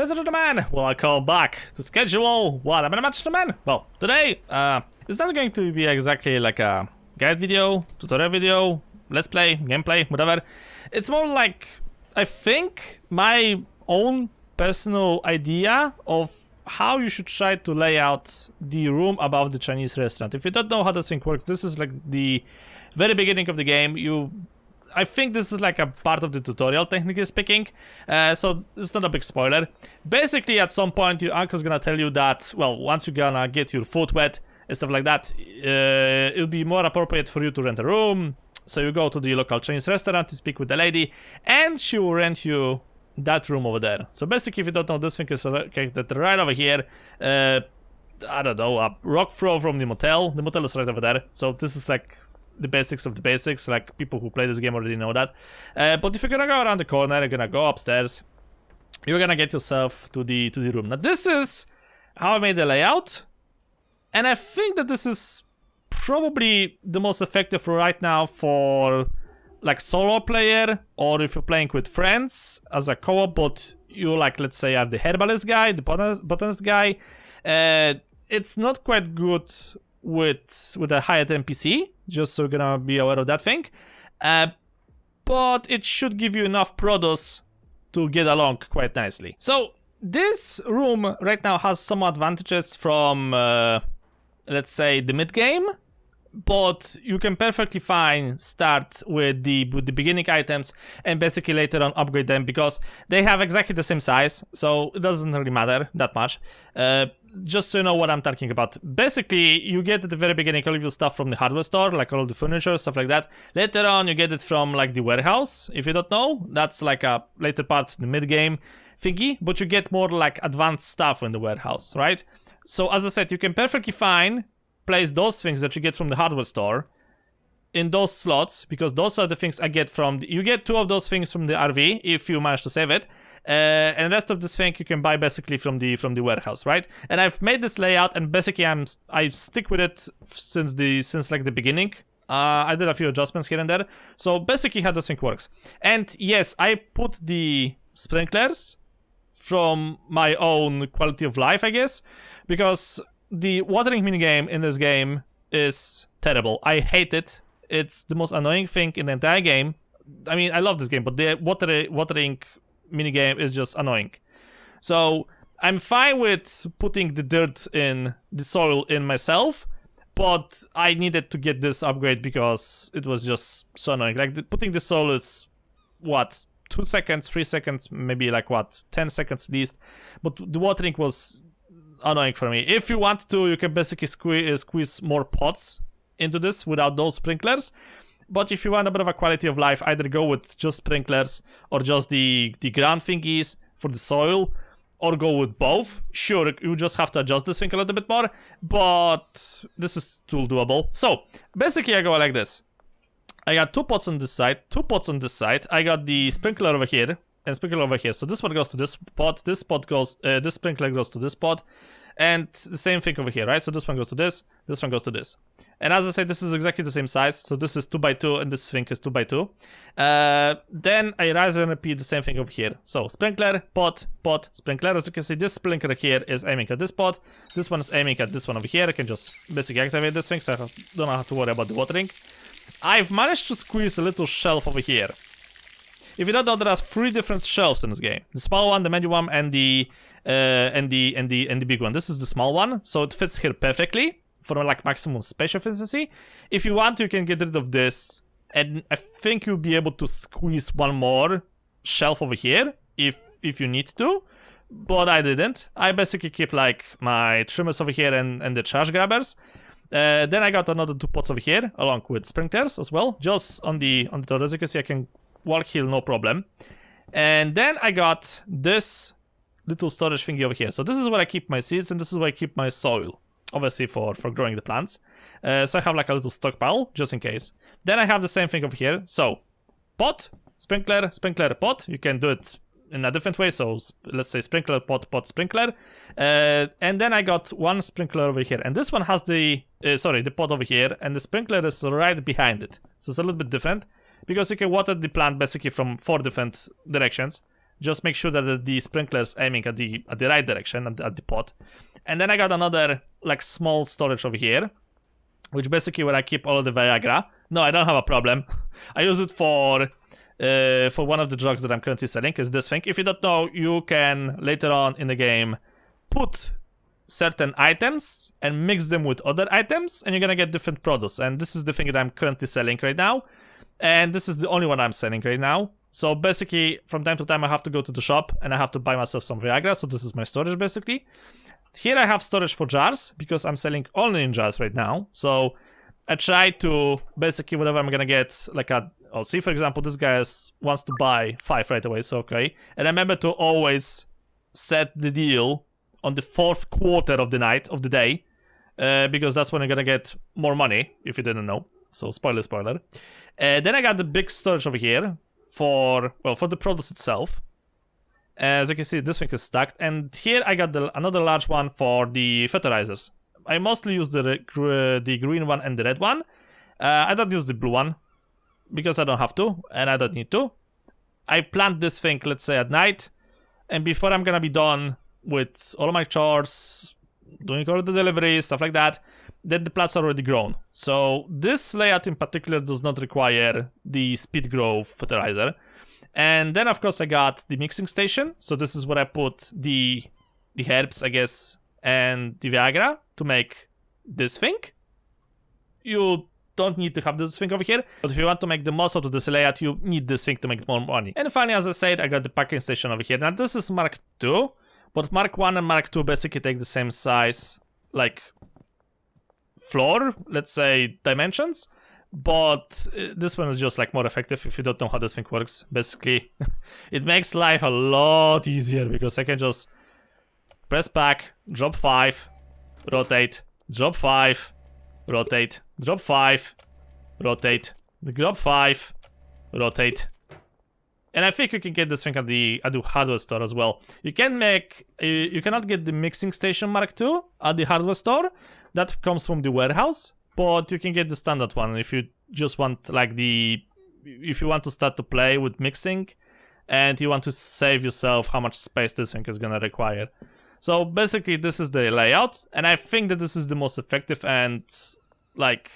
Ladies and gentlemen, welcome back to schedule what I'm gonna match, gentlemen. Well, today, it's not going to be exactly like a guide video, tutorial video, let's play, gameplay, whatever. It's more like, I think, my own personal idea of how you should try to lay out the room above the Chinese restaurant. If you don't know how this thing works, this is like the very beginning of the game. I think this is like a part of the tutorial, technically speaking, so it's not a big spoiler. Basically, at some point, your uncle's gonna tell you that, well, once you're gonna get your foot wet and stuff like that, it'll be more appropriate for you to rent a room. So you go to the local Chinese restaurant to speak with the lady, and she will rent you that room over there. So basically, if you don't know, this thing is located right over here. I don't know, a rock throw from the motel. The motel is right over there. So this is like the basics of the basics, like people who play this game already know that. But if you're gonna go around the corner, you're gonna go upstairs, you're gonna get yourself to the room. Now this is how I made the layout, and I think that this is probably the most effective right now for like solo player, or if you're playing with friends as a co-op, but you, like, let's say, are the herbalist guy, the botanist guy. It's not quite good with a high-end NPC, just so you're gonna be aware of that thing, but it should give you enough produce to get along quite nicely. So this room right now has some advantages from let's say the mid-game, but you can perfectly fine start with the beginning items and basically later on upgrade them, because they have exactly the same size, so it doesn't really matter that much. Just so you know what I'm talking about. Basically, you get at the very beginning all of your stuff from the hardware store, like all of the furniture, stuff like that. Later on, you get it from like the warehouse. If you don't know, that's like a later part, the mid-game thingy, but you get more like advanced stuff in the warehouse, right? So as I said, you can perfectly fine place those things that you get from the hardware store in those slots, because those are the things I get from you get 2 of those things from the RV if you manage to save it, and the rest of this thing you can buy basically from the warehouse, right? And I've made this layout, and basically I stick with it since like the beginning. I did a few adjustments here and there, so basically how this thing works. And yes, I put the sprinklers from my own quality of life, I guess, because the watering minigame in this game is terrible. I hate it. It's the most annoying thing in the entire game. I mean, I love this game, but the watering minigame is just annoying. So I'm fine with putting the dirt in the soil in myself, but I needed to get this upgrade because it was just so annoying. Like, putting the soil is, what, 2 seconds, 3 seconds, maybe like, what, 10 seconds least. But the watering was annoying for me. If you want to, you can basically squeeze more pots into this without those sprinklers. But if you want a bit of a quality of life, either go with just sprinklers or just the ground thingies for the soil, or go with both. Sure, you just have to adjust this thing a little bit more, but this is still doable. So basically I go like this. I got 2 pots on this side, 2 pots on this side. I got the sprinkler over here and sprinkler over here. So this one goes to this pot goes, this sprinkler goes to this pot, and the same thing over here, right? So this one goes to this one goes to this. And as I said, this is exactly the same size. So this is 2x2 and this thing is 2x2. Then I rise and repeat the same thing over here. So sprinkler, pot, sprinkler. As you can see, this sprinkler here is aiming at this pot. This one is aiming at this one over here. I can just basically activate this thing, so I don't have to worry about the watering. I've managed to squeeze a little shelf over here. If you don't know, there are 3 different shelves in this game: the small one, the medium one, and the big one. This is the small one, so it fits here perfectly for like maximum space efficiency. If you want, you can get rid of this, and I think you'll be able to squeeze one more shelf over here if you need to. But I didn't. I basically keep like my trimmers over here and the trash grabbers. Then I got another 2 pots over here, along with sprinklers as well, just on the door. As you can see, I can walk here no problem. And then I got this little storage thingy over here. So this is where I keep my seeds, and this is where I keep my soil, obviously for growing the plants. So I have like a little stockpile just in case. Then I have the same thing over here. So pot, sprinkler, pot. You can do it in a different way. So let's say sprinkler, pot, sprinkler. And then I got 1 sprinkler over here, and this one has the pot over here, and the sprinkler is right behind it. So it's a little bit different, because you can water the plant basically from 4 different directions. Just make sure that the sprinkler's aiming at the right direction, at the pot. And then I got another like small storage over here, which basically where I keep all of the Viagra. No, I don't have a problem. I use it for one of the drugs that I'm currently selling, is this thing. If you don't know, you can later on in the game put certain items and mix them with other items, and you're gonna get different products. And this is the thing that I'm currently selling right now, and this is the only one I'm selling right now. So basically, from time to time, I have to go to the shop and I have to buy myself some Viagra. So this is my storage basically. Here I have storage for jars because I'm selling only in jars right now. So I try to basically whatever I'm gonna get, like I'll see, for example, this guy wants to buy 5 right away, so okay. And remember to always set the deal on the 4th quarter of the night, of the day, because that's when you're gonna get more money, if you didn't know. So spoiler. Then I got the big storage over here for the produce itself. As you can see, this thing is stacked. And here I got another large one for the fertilizers. I mostly use the green one and the red one. I don't use the blue one because I don't have to and I don't need to. I plant this thing, let's say, at night, and before I'm gonna be done with all of my chores, doing all the deliveries, stuff like that, then the plants are already grown. So this layout in particular does not require the speed grow fertilizer. And then of course I got the mixing station. So this is where I put the herbs, I guess, and the Viagra to make this thing. You don't need to have this thing over here, but if you want to make the most out of this layout, you need this thing to make more money. And finally, as I said, I got the packing station over here. Now this is Mark II, but Mark 1 and Mark 2 basically take the same size, like floor, let's say, dimensions. But this one is just like more effective if you don't know how this thing works. Basically, it makes life a lot easier because I can just press back, drop 5, rotate, drop 5, rotate, drop 5, rotate, drop 5, rotate. And I think you can get this thing at the hardware store as well. You cannot get the mixing station Mark II at the hardware store. That comes from the warehouse. But you can get the standard one if you just want if you want to start to play with mixing and you want to save yourself how much space this thing is gonna require. So basically this is the layout, and I think that this is the most effective and like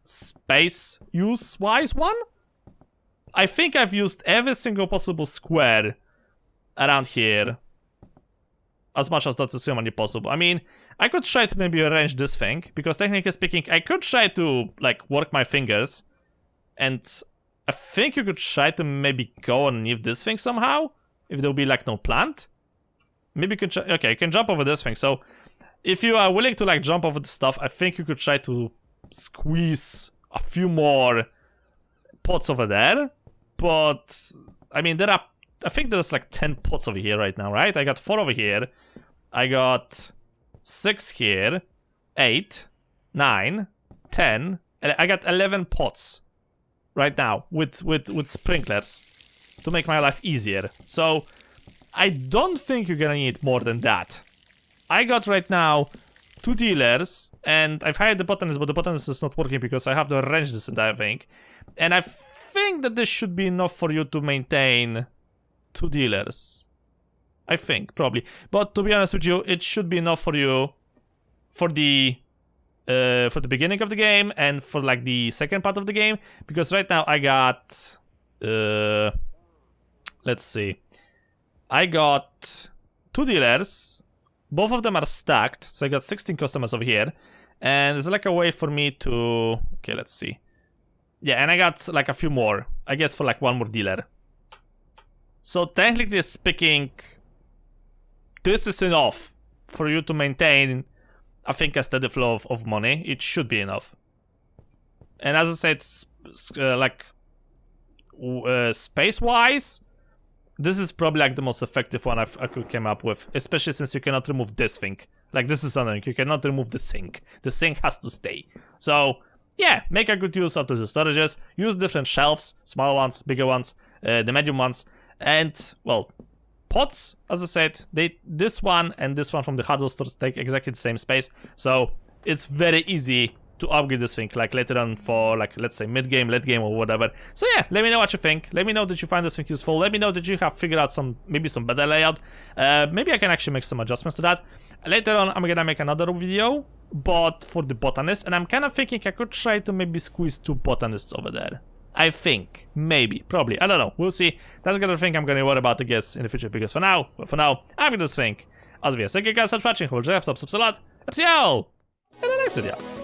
space use wise one. I think I've used every single possible square around here as much as that's humanly possible. I mean, I could try to maybe arrange this thing, because technically speaking, I could try to like work my fingers, and I think you could try to maybe go underneath this thing somehow, if there'll be like no plant. Maybe you can try, okay, you can jump over this thing. So if you are willing to like jump over the stuff, I think you could try to squeeze a few more pots over there. But I mean, I think there's like 10 pots over here right now, right? I got 4 over here. I got 6 here, 8, 9, 10, and I got 11 pots right now with sprinklers to make my life easier. So I don't think you're gonna need more than that. I got right now 2 dealers, and I've hired the botanist, but the botanist is not working because I have to arrange this entire thing. And I think that this should be enough for you to maintain 2 dealers. I think, probably. But to be honest with you, it should be enough for you for the beginning of the game and for like the second part of the game. Because right now I got... let's see. I got 2 dealers. Both of them are stacked. So I got 16 customers over here. And there's like a way for me to... Okay, let's see. Yeah, and I got like a few more. I guess for like 1 more dealer. So technically speaking, this is enough for you to maintain, I think, a steady flow of money. It should be enough. And as I said, space-wise, this is probably like the most effective one I could come up with, especially since you cannot remove this thing. Like, this is something, you cannot remove the sink. The sink has to stay. So, yeah, make a good use of the storages. Use different shelves, small ones, bigger ones, the medium ones. And, well, pots, as I said, this one and this one from the hardware stores take exactly the same space. So it's very easy to upgrade this thing, like later on for like, let's say mid-game, late game or whatever. So yeah, let me know what you think. Let me know that you find this thing useful. Let me know that you have figured out maybe some better layout. Maybe I can actually make some adjustments to that. Later on, I'm gonna make another video, but for the botanist, and I'm kind of thinking I could try to maybe squeeze 2 botanists over there. I think, maybe, probably, I don't know, we'll see. That's gonna thing I'm gonna worry about, I guess, in the future, because for now, I'm gonna think. As we thank you guys so much for watching, hold your subs a lot. See you all in the next video.